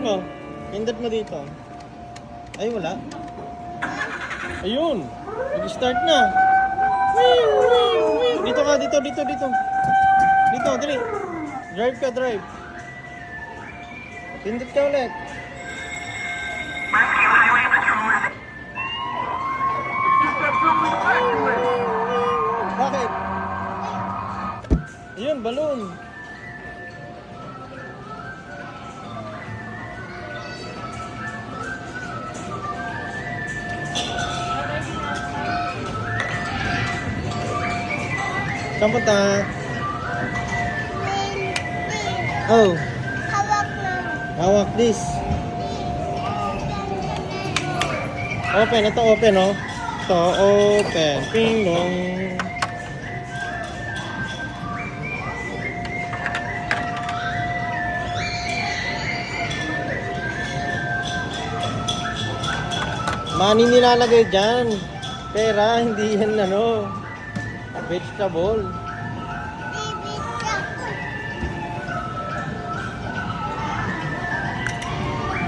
mo. Pindot mo dito. Ay, wala. Ayun. Mag-start na. Dito ka, dito. Dito, dali. Drive ka, drive. Pindot ka ulit. Bakit? Ayun, balloon. Saan punta? Oh. Hawak lang. Hawak this. Open. Ito open, oh. Ito open. Ping dong. Money nilalagay dyan. Pera, hindi yan ano. Vegetable.